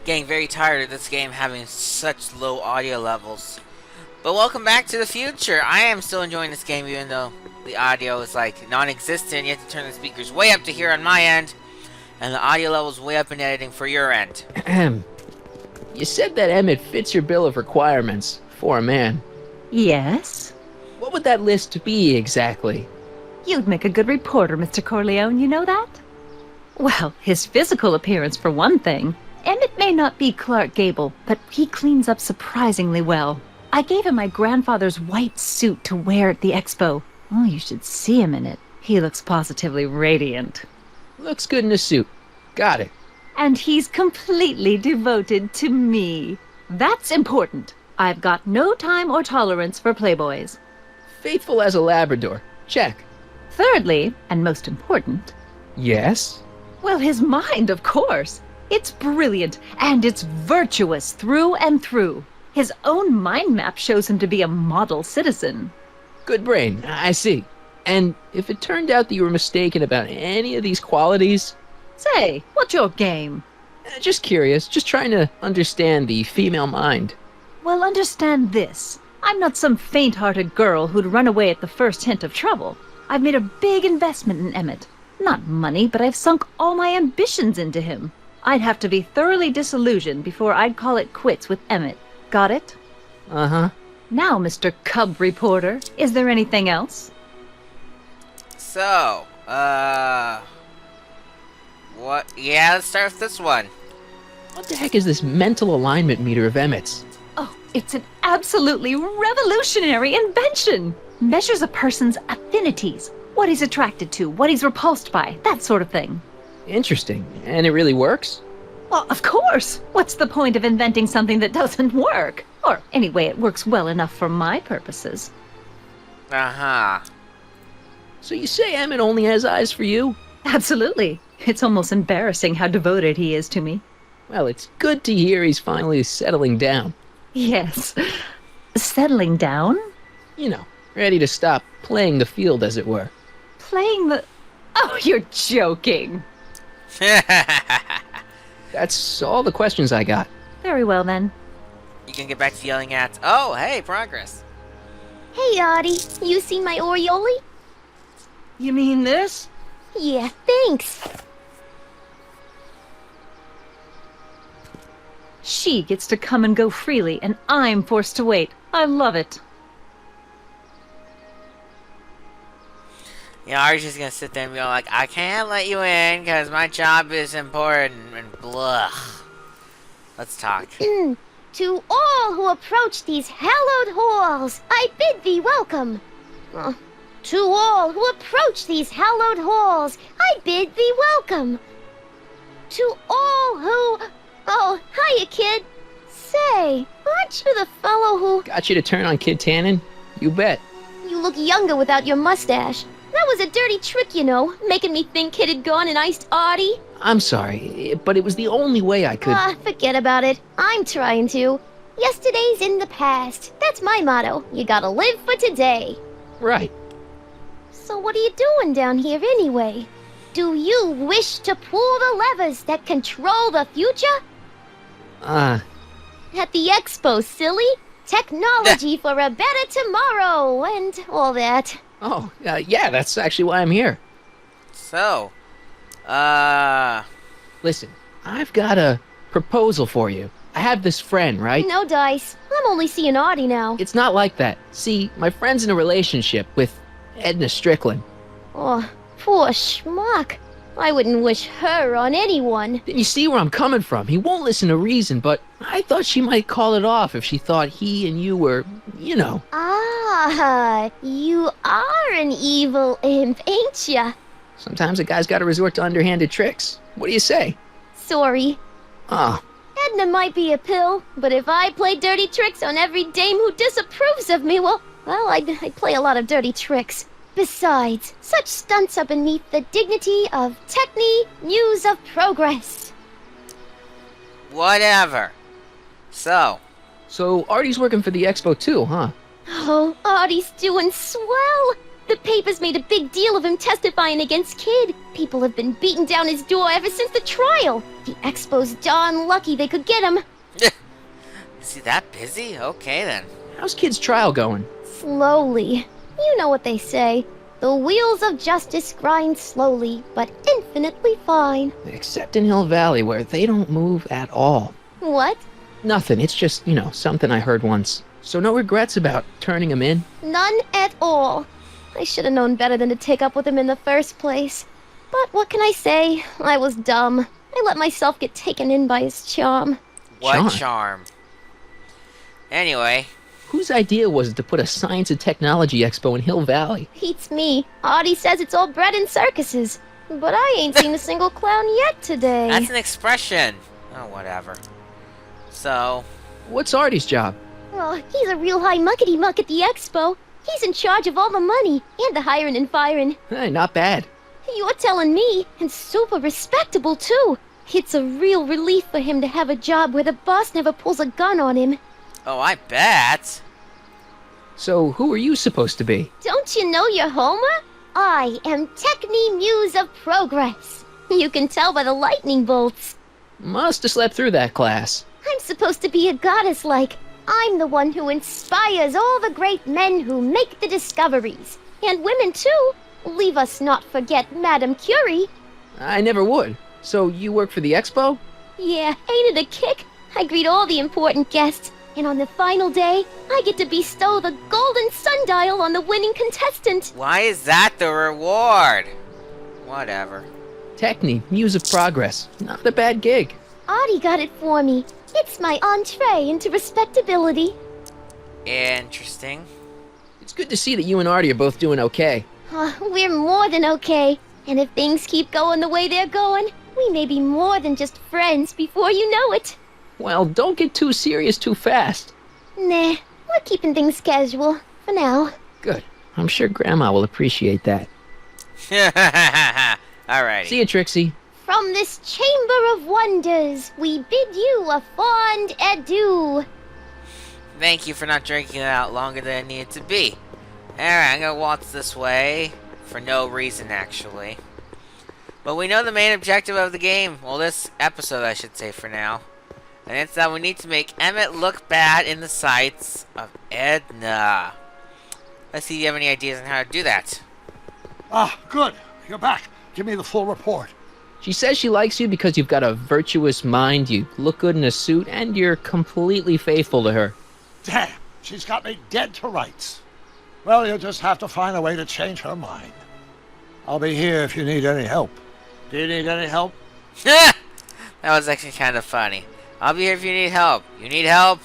getting very tired of this game having such low audio levels. But welcome back to the future. I am still enjoying this game even though the audio is like non-existent. You have to turn the speakers way up to here on my end, and the audio level's way up in editing for your end. You said that Emmett fits your bill of requirements for a man. Yes? What would that list be exactly? You'd make a good reporter, Mr. Corleone, you know that? Well, his physical appearance for one thing. Emmett may not be Clark Gable, but he cleans up surprisingly well. I gave him my grandfather's white suit to wear at the expo. Oh, you should see him in it. He looks positively radiant. Looks good in a suit. Got it. And he's completely devoted to me. That's important. I've got no time or tolerance for playboys. Faithful as a Labrador. Check. Thirdly, and most important... Yes? Well, his mind, of course. It's brilliant, and it's virtuous through and through. His own mind map shows him to be a model citizen. Good brain, I see. And if it turned out that you were mistaken about any of these qualities... Say, what's your game? Just curious, just trying to understand the female mind. Well, understand this. I'm not some faint-hearted girl who'd run away at the first hint of trouble. I've made a big investment in Emmett. Not money, but I've sunk all my ambitions into him. I'd have to be thoroughly disillusioned before I'd call it quits with Emmett. Got it? Uh-huh. Now, Mr. Cub Reporter, is there anything else? So, what? Yeah, let's start with this one. What the heck is this mental alignment meter of Emmett's? Oh, it's an absolutely revolutionary invention! Measures a person's affinities, what he's attracted to, what he's repulsed by, that sort of thing. Interesting. And it really works? Well, of course! What's the point of inventing something that doesn't work? Or, anyway, it works well enough for my purposes. Uh-huh. So you say Emmett only has eyes for you? Absolutely. It's almost embarrassing how devoted he is to me. Well, it's good to hear he's finally settling down. Yes. Settling down? You know, ready to stop playing the field, as it were. Playing the... Oh, you're joking. That's all the questions I got. Very well, then. You can get back to yelling at... Oh, hey, progress. Hey, Audie, you seen my Oriole? You mean this? Yeah, thanks. She gets to come and go freely, and I'm forced to wait. I love it. Yeah, Ari's just gonna sit there and be like, I can't let you in because my job is important and blah. Let's talk. To all who approach these hallowed halls, I bid thee welcome. To all who approach these hallowed halls, I bid thee welcome. To all who... Oh, hiya, kid. Say, aren't you the fellow who... Got you to turn on Kid Tannen? You bet. You look younger without your mustache. That was a dirty trick, you know, making me think Kid had gone and iced Audie. I'm sorry, but it was the only way I could... Forget about it. I'm trying to. Yesterday's in the past. That's my motto. You gotta live for today. Right. So what are you doing down here anyway? Do you wish to pull the levers that control the future? At the expo, silly. Technology for a better tomorrow and all that. Oh, yeah, that's actually why I'm here. So, Listen, I've got a proposal for you. I have this friend, right? No dice. I'm only seeing Audie now. It's not like that. See, my friend's in a relationship with Edna Strickland. Oh, poor schmuck. I wouldn't wish her on anyone. You see where I'm coming from. He won't listen to reason, but I thought she might call it off if she thought he and you were, you know. Ah, you are an evil imp, ain't ya? Sometimes a guy's got to resort to underhanded tricks. What do you say? Sorry. Oh, Edna might be a pill, but if I play dirty tricks on every dame who disapproves of me, well, I'd play a lot of dirty tricks. Besides, such stunts are beneath the dignity of Techne Muse of Progress. whatever. So, so Artie's working for the expo too, huh? Oh, Audie's doing swell. The papers made a big deal of him testifying against Kid. People have been beating down his door ever since the trial. The Expo's darn lucky they could get him. Is he that busy? Okay then. How's Kid's trial going? Slowly. You know what they say. The wheels of justice grind slowly, but infinitely fine. Except in Hill Valley, where they don't move at all. What? Nothing, it's just, something I heard once. So no regrets about turning him in? None at all. I should have known better than to take up with him in the first place. But what can I say? I was dumb. I let myself get taken in by his charm. What charm? Anyway. Whose idea was it to put a science and technology expo in Hill Valley? Beats me. Artie says it's all bred in circuses. But I ain't seen a single clown yet today. That's an expression. Oh, whatever. So... What's Artie's job? Oh, he's a real high muckety-muck at the expo. He's in charge of all the money, and the hiring and firing. Hey, not bad. You're telling me, and super respectable, too. It's a real relief for him to have a job where the boss never pulls a gun on him. Oh, I bet. So, who are you supposed to be? Don't you know your Homer? I am Techni Muse of Progress. You can tell by the lightning bolts. Must have slept through that class. I'm supposed to be a goddess-like. I'm the one who inspires all the great men who make the discoveries. And women, too. Leave us not forget Madame Curie. I never would. So, you work for the expo? Yeah, ain't it a kick? I greet all the important guests. And on the final day, I get to bestow the golden sundial on the winning contestant. Why is that the reward? Whatever. Techni, Muse of Progress. Not a bad gig. Artie got it for me. It's my entree into respectability. Interesting. It's good to see that you and Artie are both doing okay. We're more than okay. And if things keep going the way they're going, we may be more than just friends before you know it. Well, don't get too serious too fast. Nah, we're keeping things casual, for now. Good. I'm sure Grandma will appreciate that. Alrighty. See you, Trixie. From this chamber of wonders, we bid you a fond adieu. Thank you for not drinking it out longer than it needed to be. Alright, I'm gonna waltz this way. For no reason, actually. But we know the main objective of the game. Well, this episode, I should say, for now. And it's that we need to make Emmett look bad in the sights of Edna. Let's see if you have any ideas on how to do that. Ah, good. You're back. Give me the full report. She says she likes you because you've got a virtuous mind, you look good in a suit, and you're completely faithful to her. Damn, she's got me dead to rights. Well, you'll just have to find a way to change her mind. I'll be here if you need any help. Do you need any help? That was actually kind of funny. I'll be here if you need help. You need help?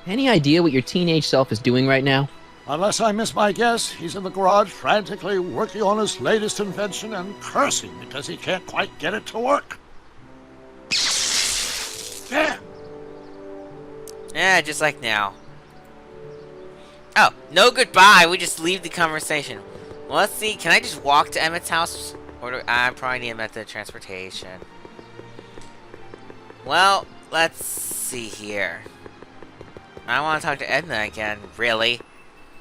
Any idea what your teenage self is doing right now? Unless I miss my guess, he's in the garage frantically working on his latest invention and cursing because he can't quite get it to work. Damn! Yeah, just like now. Oh, no goodbye. We just leave the conversation. Well, let's see. Can I just walk to Emmett's house? Or do I probably need a method of transportation? Well, let's see here. I want to talk to Edna again, really.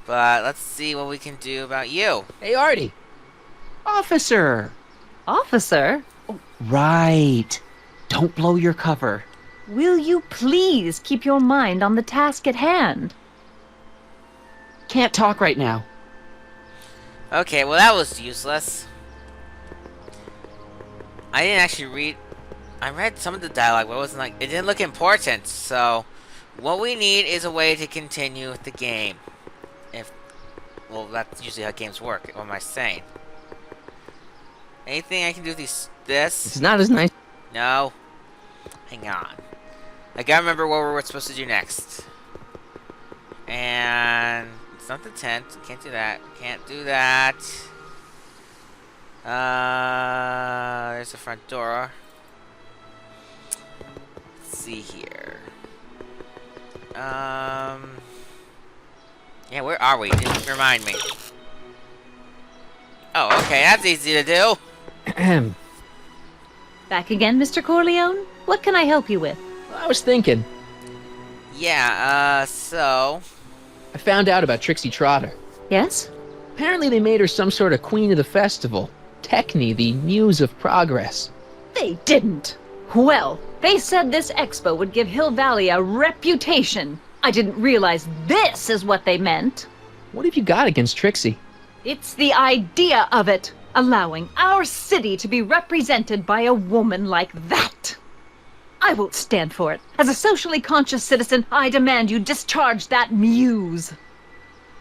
But let's see what we can do about you. Hey, Artie. Officer. Officer, Right. Don't blow your cover. will you please keep your mind on the task at hand? Can't talk right now. Okay, well that was useless. I didn't actually read... I read some of the dialogue, but it wasn't like... It didn't look important, so... What we need is a way to continue with the game. Well, that's usually how games work. What am I saying? Anything I can do with this? It's not as nice. No. Hang on. I gotta remember what we're supposed to do next. And... It's not the tent. Can't do that. Can't do that. There's the front door. Let's see here. Yeah, where are we? Just remind me. Oh, okay, that's easy to do. Ahem. Back again, Mr. Corleone? What can I help you with? I was thinking. Yeah, so... I found out about Trixie Trotter. Yes? Apparently they made her some sort of queen of the festival. Techne, the muse of progress. They didn't. Well, they said this expo would give Hill Valley a reputation. I didn't realize this is what they meant. What have you got against Trixie? It's the idea of it. Allowing our city to be represented by a woman like that. I won't stand for it. As a socially conscious citizen, I demand you discharge that muse.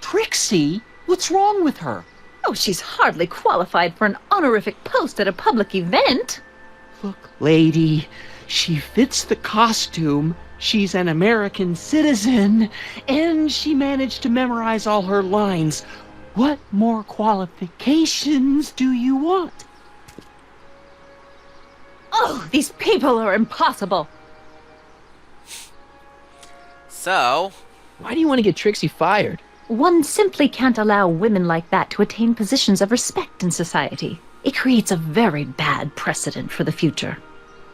Trixie? What's wrong with her? Oh, she's hardly qualified for an honorific post at a public event. Look, lady, she fits the costume. She's an American citizen, and she managed to memorize all her lines. What more qualifications do you want? Oh, these people are impossible. So, Why do you want to get Trixie fired? One simply can't allow women like that to attain positions of respect in society. It creates a very bad precedent for the future.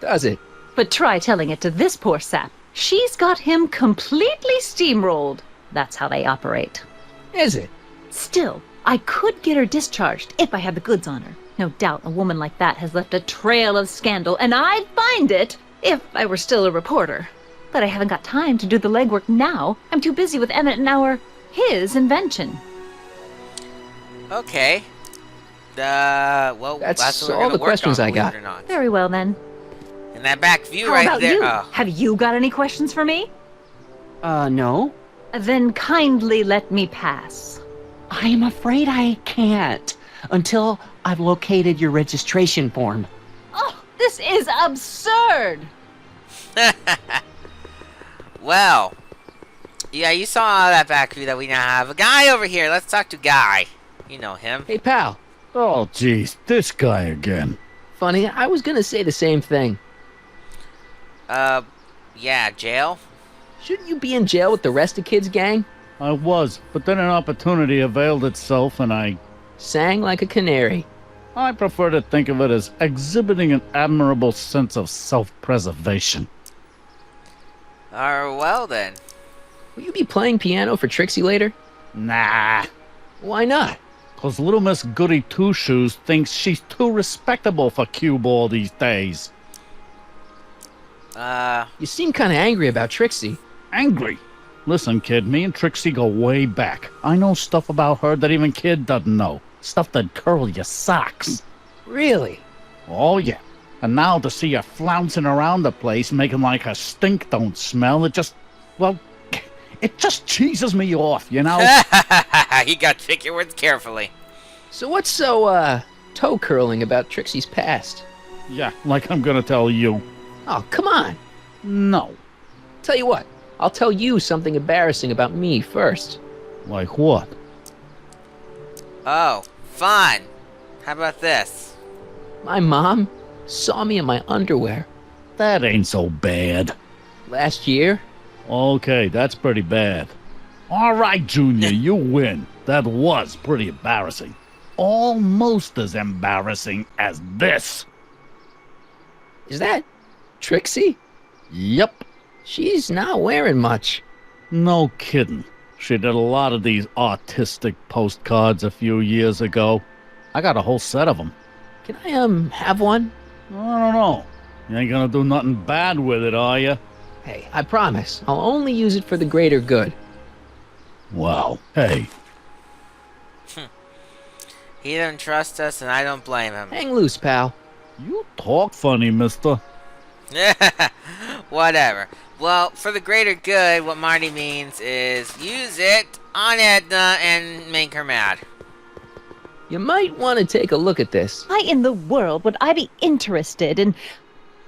Does it? But try telling it to this poor sap. She's got him completely steamrolled. That's how they operate. Is it? Still, I could get her discharged if I had the goods on her. No doubt a woman like that has left a trail of scandal, and I'd find it if I were still a reporter. But I haven't got time to do the legwork now. I'm too busy with Emmett and his invention. okay. Well, That's what we're all gonna the work questions on, I believe got. it or not. Very well, then. And that back view How right about there. you? Oh. Have you got any questions for me? No. Then kindly let me pass. I'm afraid I can't until I've located your registration form. Oh, this is absurd! Well, yeah, you saw that back view that we now have. A guy over here. Let's talk to Guy. You know him. Hey, pal. Oh, jeez, this guy again. Funny, I was gonna say the same thing. Yeah, jail. Shouldn't you be in jail with the rest of kids' gang? I was, but then an opportunity availed itself and I Sang like a canary. prefer to think of it as exhibiting an admirable sense of self-preservation. Well then. Will you be playing piano for Trixie later? Nah, Why not? 'cause little Miss Goody Two-Shoes thinks she's too respectable for cue ball these days. You seem kind of angry about Trixie. Angry. Listen, kid, me and Trixie go way back. I know stuff about her that even kid doesn't know. Stuff that curl your socks. Really? Oh, yeah. And now to see her flouncing around the place, making like her stink don't smell, it just cheeses me off, you know? He got to pick your words carefully. So what's so, toe curling about Trixie's past? Yeah, like I'm gonna tell you. Oh, come on. No. Tell you what, I'll tell you something embarrassing about me first. Like what? Oh, fun. How about this? My mom saw me in my underwear That ain't so bad. last year. Okay, that's pretty bad. All right, Junior, you win. That was pretty embarrassing. Almost as embarrassing as this. Is that Trixie? Yep. She's not wearing much. No kidding. She did a lot of these artistic postcards a few years ago. I got a whole set of them. Can I, have one? I don't know. You ain't gonna do nothing bad with it, are you? Hey, I promise. I'll only use it for the greater good. Wow. Hey, He doesn't trust us, and I don't blame him. Hang loose, pal. you talk funny, mister. Whatever. Well, for the greater good, what Marty means is use it on Edna and make her mad. You might want to take a look at this. Why in the world would I be interested in...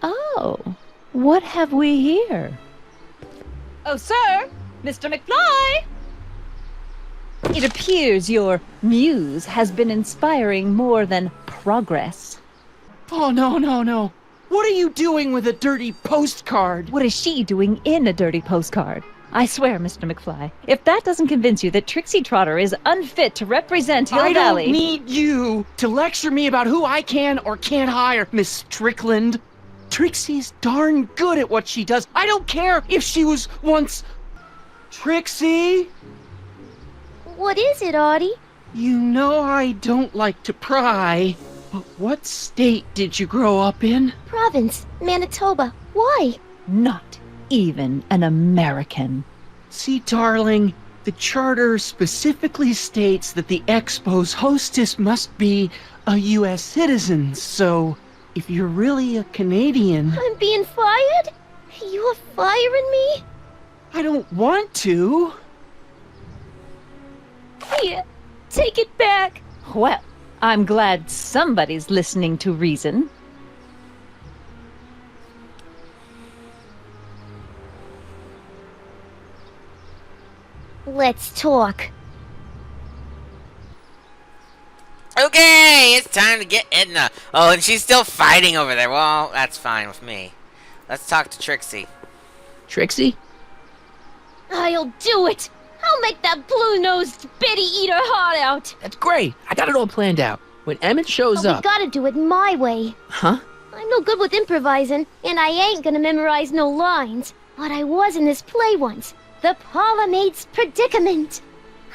Oh, what have we here? Oh, sir! Mr. McFly! It appears your muse has been inspiring more than progress. Oh, no. What are you doing with a dirty postcard? What is she doing in a dirty postcard? I swear, Mr. McFly, if that doesn't convince you that Trixie Trotter is unfit to represent Hill I Valley... don't need you to lecture me about who I can or can't hire, Miss Strickland. Trixie's darn good at what she does. I don't care if she was once... Trixie? What is it, Audie? You know I don't like to pry, but what state did you grow up in? Province, Manitoba. Why? Not even an American. See, darling, the charter specifically states that the Expo's hostess must be a U.S. citizen, so if you're really a Canadian... I'm being fired? You're firing me? I don't want to. Here, take it back. Well, I'm glad somebody's listening to reason. Let's talk. Okay, it's time to get Edna. Oh, and she's still fighting over there. Well, that's fine with me. Let's talk to Trixie. Trixie? I'll do it. I'll make that blue-nosed Betty eat her heart out. That's great. I got it all planned out. When Emmett shows But we up... gotta do it my way. Huh? I'm no good with improvising, and I ain't gonna memorize no lines. But I was in this play once. The Parlourmaid's Predicament.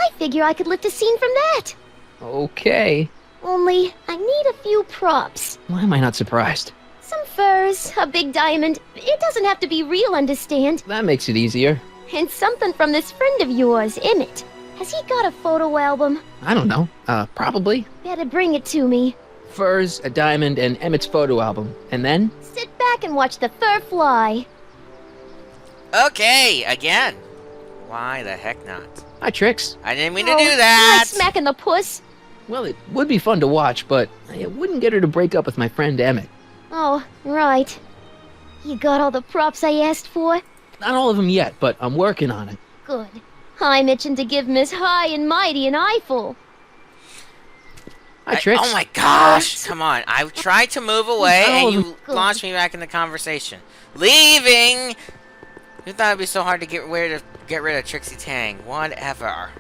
I figure I could lift a scene from that. Okay. Only, I need a few props. Why am I not surprised? Some furs, a big diamond. It doesn't have to be real, understand? That makes it easier. And something from this friend of yours, Emmett. Has he got a photo album? I don't know. Probably. Better bring it to me. Furs, a diamond, and Emmett's photo album. And then? Sit back and watch the fur fly. Okay, again. Why the heck not? Hi, Trix. I didn't mean to Oh, do that. Like smacking the puss. Well, it would be fun to watch, but it wouldn't get her to break up with my friend Emmett. Oh, right. You got all the props I asked for? Not all of them yet, but I'm working on it. Good. I'm itching to give Miss High and Mighty an eyeful. Hi, Trix. Oh my gosh! Come on. I tried to move away and you Good. launched me back in the conversation. Leaving! You thought it'd be so hard to get rid of Trixie Tang. Whatever.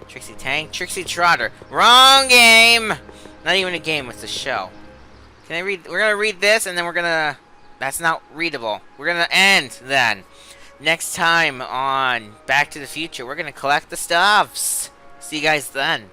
Trixie Tang? Trixie Trotter. Wrong game! Not even a game, it's a show. Can I read? We're gonna read this and then we're gonna... That's not readable. We're gonna end then. Next time on Back to the Future, we're gonna collect the stuffs. See you guys then.